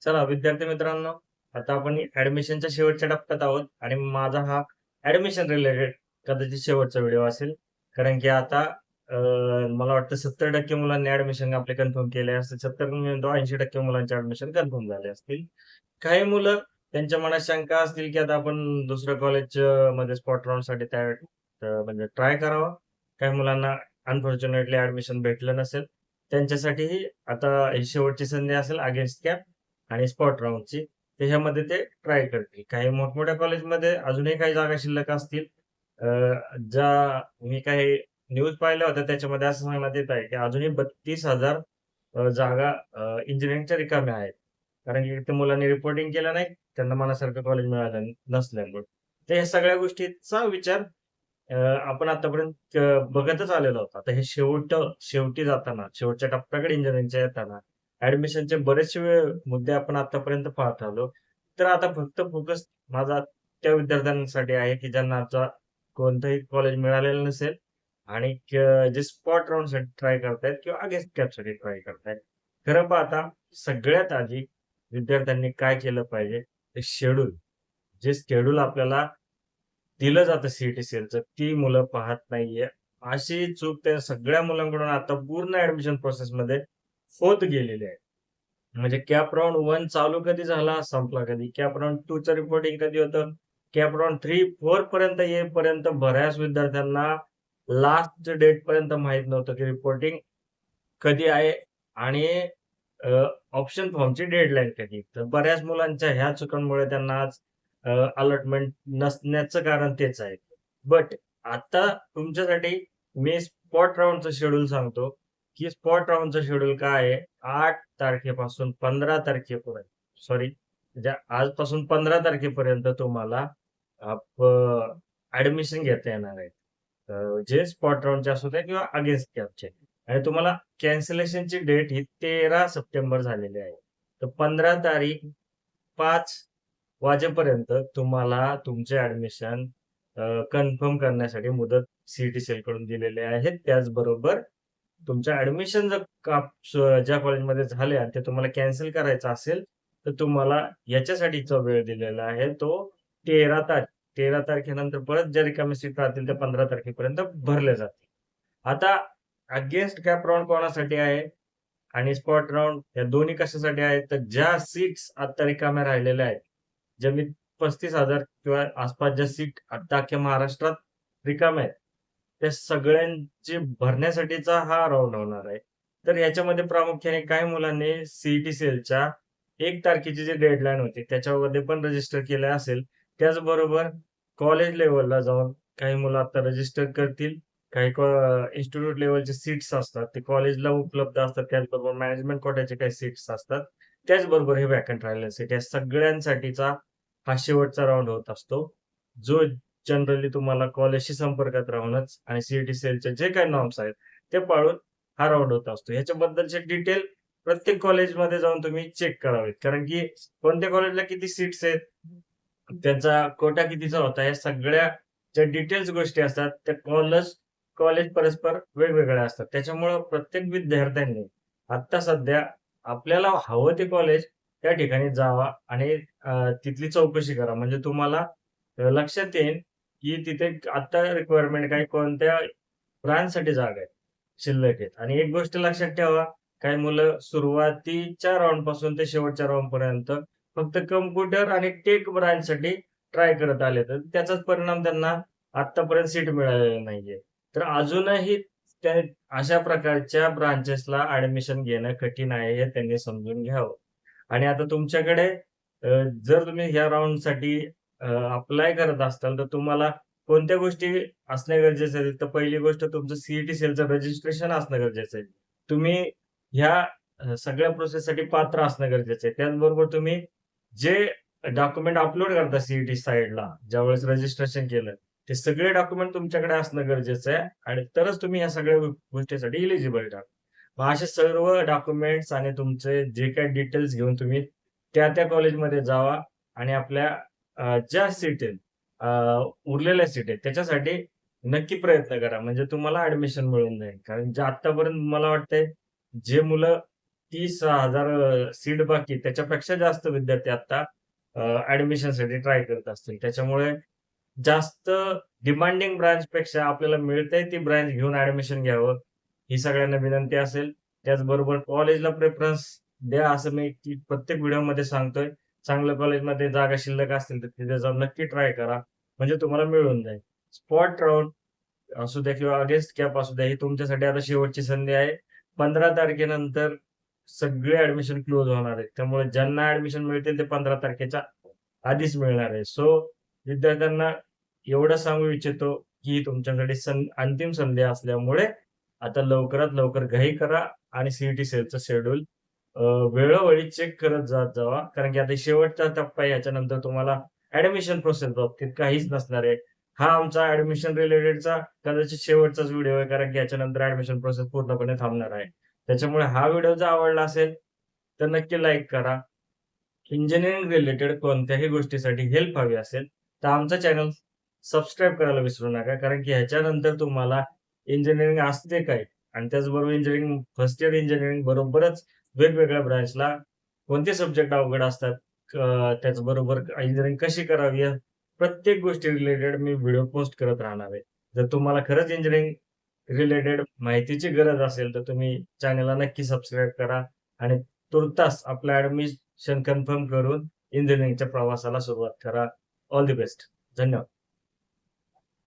चला विद्यार्थी मित्रांनो, आता आपण ऍडमिशनच्या शेवटच्या टप्प्यात आहोत आणि माझा हा ऍडमिशन रिलेटेड कदाचित शेवटचा व्हिडिओ असेल. कारण की आता मला वाटतं 70% मुलांनी ऍडमिशन आपले कन्फर्म केले असतील. 70 80% मुलांचे ऍडमिशन कन्फर्म झाले असतील. काही मुलं त्यांच्या मनात शंका असतील, की आता आपण दुसऱ्या कॉलेज मध्ये स्पॉट राउंडसाठी म्हणजे ट्राय करावं. काही मुलांना अनफॉर्च्युनेटली ऍडमिशन भेटलं नसेल. त्यांच्यासाठीही आता ही शेवटची संधी असेल अगेन्स्ट कॅप आणि स्पॉट राउंडची. तर ह्यामध्ये ते ट्राय करतील. काही मोठमोठ्या कॉलेजमध्ये अजूनही काही जागा शिल्लक असतील. अ, ज्या मी काही न्यूज पाहिल्या होत्या त्याच्यामध्ये असं सांगण्यात येत आहे, की अजूनही 32,000 जागा इंजिनिअरिंगच्या रिकाम्या आहेत. कारण की त्या मुलांनी रिपोर्टिंग केलं नाही, त्यांना मनासारखं कॉलेज मिळालं नसल्यामुळे. तर ह्या सगळ्या गोष्टींचा विचार आपण आतापर्यंत बघतच आलेलो आहोत. आता हे शेवटी जाताना, शेवटच्या टप्प्याकडे इंजिनिअरिंगच्या येताना ॲडमिशनचे बरेचसे मुद्दे आपण आतापर्यंत पाहत आलो. तर आता फक्त फोकस माझा त्या विद्यार्थ्यांसाठी आहे, की ज्यांना आता कोणतंही कॉलेज मिळालेलं नसेल आणि जे स्पॉट राउंडसाठी ट्राय करतायत किंवा अगेन्स्ट कॅपसाठी ट्राय करतायत. खरं पाहता सगळ्यात आधी विद्यार्थ्यांनी काय केलं पाहिजे, ते शेड्यूल. जे शेड्यूल आपल्याला दिलं जातं सी-ई-टी-सीएलचं, ती मुलं पाहत नाहीये. अशी चूक त्या सगळ्या मुलांकडून आता पूर्ण ॲडमिशन प्रोसेसमध्ये होत गेलेली आहे. म्हणजे कॅप राउंड 1 चालू कधी झाला, संपला कधी. कॅप राउंड 2 चं रिपोर्टिंग कधी होतं. कॅप राउंड 3-4 पर्यंत येईपर्यंत बऱ्याच विद्यार्थ्यांना लास्ट डेटपर्यंत माहीत नव्हतं, की रिपोर्टिंग कधी आहे आणि ऑप्शन फॉर्मची डेडलाईन कधी. तर बऱ्याच मुलांच्या ह्या चुकांमुळे त्यांना आज अलॉटमेंट नसण्याचं कारण तेच आहे. बट आता तुमच्यासाठी मी स्पॉट राउंडचं शेड्यूल सांगतो, की स्पॉट राउंडचं शेड्यूल काय आहे? 8 तारखेपासून 15 तारखेपर्यंत सॉरी म्हणजे आजपासून 15 तारखेपर्यंत तुम्हाला ॲडमिशन घेता येणार आहे. जे स्पॉट राउंडचे असू द्या किंवा अगेन्स्ट कॅपचे आणि तुम्हाला कॅन्सलेशनची डेट ही 13 सप्टेंबर झालेली आहे. तर 15 तारीख 5 वाजेपर्यंत तुम्हाला तुमचे ॲडमिशन कन्फर्म करण्यासाठी मुदत सी-ई-टी कडून दिलेले आहेत. त्याचबरोबर तुमचं ॲडमिशन जर ज्या कॉलेजमध्ये झाले आणि ते तुम्हाला कॅन्सल करायचं असेल, तर तुम्हाला याच्यासाठीचा वेळ दिलेला आहे तो 13 तारीख. 13 तारखेनंतर परत ज्या रिकाम्या सीट राहतील त्या 15 तारखेपर्यंत भरल्या जातील. आता अगेन्स्ट कॅप राउंड कोणासाठी आहे आणि स्पॉट राउंड या दोन्ही कशासाठी आहेत? तर ज्या सीट्स आता रिकाम्या राहिलेल्या आहेत, ज्या मी 35,000 किंवा आसपास ज्या सीट आता अख्ख्या महाराष्ट्रात रिकाम्या आहेत, त्या सगळ्यांची भरण्यासाठीचा हा राउंड होणार आहे. तर याच्यामध्ये प्रामुख्याने काही मुलांनी सी सेलच्या 1 तारखेची जी डेडलाईन होती त्याच्यामध्ये पण रजिस्टर केलं असेल. त्याचबरोबर कॉलेज लेव्हलला जाऊन काही मुलं आता रजिस्टर करतील. काही इन्स्टिट्यूट लेव्हलचे सीट्स असतात, ते कॉलेजला उपलब्ध असतात. त्याचबरोबर मॅनेजमेंट कोट्याचे काही सीट्स असतात. त्याचबरोबर हे व्हॅकंट राहिलेल्या सीट या सगळ्यांसाठीचा हा शेवटचा राउंड होत असतो. जो जनरली तुम्हाला कॉलेजशी संपर्कात राहूनच आणि सी-ई-टी जे काही नॉर्म्स आहेत, ते पाळून हा राउंड होत असतो. ह्याच्याबद्दलचे डिटेल प्रत्येक कॉलेजमध्ये जाऊन तुम्ही चेक करावेत. कारण की कोणत्या कॉलेजला किती सीट्स आहेत, त्यांचा कोटा कितीचा होता, या सगळ्या ज्या डिटेल्स गोष्टी असतात, त्या कॉलेज परस्पर वेगवेगळ्या असतात. त्याच्यामुळं प्रत्येक विद्यार्थ्यांनी आत्ता सध्या आपल्याला हवं ते कॉलेज त्या ठिकाणी जावा आणि तिथली चौकशी करा. म्हणजे तुम्हाला लक्षात येईल, की तिथे आता रिक्वायरमेंट काय, कोणत्या ब्रांचसाठी जागा आहेत, शिल्लक आहेत. आणि एक गोष्ट लक्षात ठेवा, काही मुलं सुरुवातीच्या राउंडपासून ते शेवटच्या राउंडपर्यंत फक्त कॉम्प्युटर आणि टेक ब्रांचसाठी ट्राय करत आले. तर त्याचाच परिणाम त्यांना आत्तापर्यंत सीट मिळालेली नाहीये. तर अजूनही त्या अशा प्रकारच्या ब्रांचेसला ॲडमिशन घेणं कठीण आहे, हे त्यांनी समजून घ्यावं. आणि आता तुमच्याकडे जर तुम्ही ह्या राउंडसाठी अप्लाय करत असाल, तर तुम्हाला कोणत्या गोष्टी असणे गरजेचे आहे? तर पहिली गोष्ट तुमचं सी सेलचं रजिस्ट्रेशन असणं गरजेचं आहे. तुम्ही ह्या सगळ्या प्रोसेससाठी पात्र असणं गरजेचं आहे. त्याचबरोबर तुम्ही जे डॉक्युमेंट अपलोड करता सी साइडला ज्यावेळेस रजिस्ट्रेशन केलं, ते सगळे डॉक्युमेंट तुमच्याकडे असणं गरजेचं आहे आणि तरच तुम्ही ह्या सगळ्या गोष्टीसाठी एलिजिबल ठरता. मग असे सर्व डॉक्युमेंट्स आणि तुमचे जे काही डिटेल्स घेऊन तुम्ही त्या कॉलेजमध्ये जावा आणि आपल्या ज्या सीट आहेत, उरलेल्या सीट आहेत त्याच्यासाठी नक्की प्रयत्न करा. म्हणजे तुम्हाला ॲडमिशन मिळून जाईल. कारण जे आत्तापर्यंत मला वाटतंय, जे मुलं 30,000 सीट बाकी त्याच्यापेक्षा जास्त विद्यार्थी आता ॲडमिशनसाठी ट्राय करत असतील. त्याच्यामुळे जास्त डिमांडिंग ब्रांचपेक्षा आपल्याला मिळतंय ती ब्रांच घेऊन ॲडमिशन घ्यावं, ही सगळ्यांना विनंती असेल. त्याचबरोबर कॉलेजला प्रेफरन्स द्या, असं मी की प्रत्येक व्हिडिओमध्ये सांगतोय. चांगल्या कॉलेजमध्ये जागा शिल्लक असतील तर तिथे जाऊन नक्की ट्राय करा, म्हणजे तुम्हाला मिळून जाईल. स्पॉट राउंड असू द्या किंवा अगेन्स्ट कॅप असू द्या, ही तुमच्यासाठी आता शेवटची संधी आहे. 15 तारखेनंतर सगळे ॲडमिशन क्लोज होणार आहेत. त्यामुळे ज्यांना ॲडमिशन मिळतील ते 15 तारखेच्या आधीच मिळणार आहे. सो विद्यार्थ्यांना एवढं सांगू इच्छितो, की ही तुमच्यासाठी अंतिम संधी असल्यामुळे आता लवकरात लवकर घाई करा आणि सीईटी सेलचं शेड्यूल वेळोवेळी चेक करत जात जावा. कारण की आता शेवटचा टप्पा आहे. याच्यानंतर तुम्हाला ॲडमिशन प्रोसेस बाबतीत काहीच नसणार आहे. हा आमचा ॲडमिशन रिलेटेडचा कदाचित शेवटचाच व्हिडिओ आहे, कारण की याच्यानंतर ॲडमिशन प्रोसेस पूर्णपणे थांबणार आहे. त्याच्यामुळे हा व्हिडिओ जर आवडला असेल, तर नक्की लाईक करा. इंजिनिअरिंग रिलेटेड कोणत्याही गोष्टीसाठी हेल्प हवी असेल, तर आमचा चॅनल सबस्क्राईब करायला विसरू नका. कारण की ह्याच्यानंतर तुम्हाला इंजिनिअरिंग असते काय आणि त्याचबरोबर इंजिनिअरिंग फर्स्ट इयर इंजिनिअरिंग बरोबरच वेगवेगळ्या ब्रांचला कोणते सब्जेक्ट अवघड असतात, त्याचबरोबर इंजिनिअरिंग कशी करावी, या प्रत्येक गोष्टी रिलेटेड मी व्हिडिओ पोस्ट करत राहणार आहे. जर तुम्हाला खरंच इंजिनिअरिंग रिलेटेड माहितीची गरज असेल, तर तुम्ही चॅनलला नक्की सबस्क्राईब करा आणि तुर्तास आपलं ॲडमिशन कन्फर्म करून इंजिनिअरिंगच्या प्रवासाला सुरुवात करा. All the best. धन्यवाद.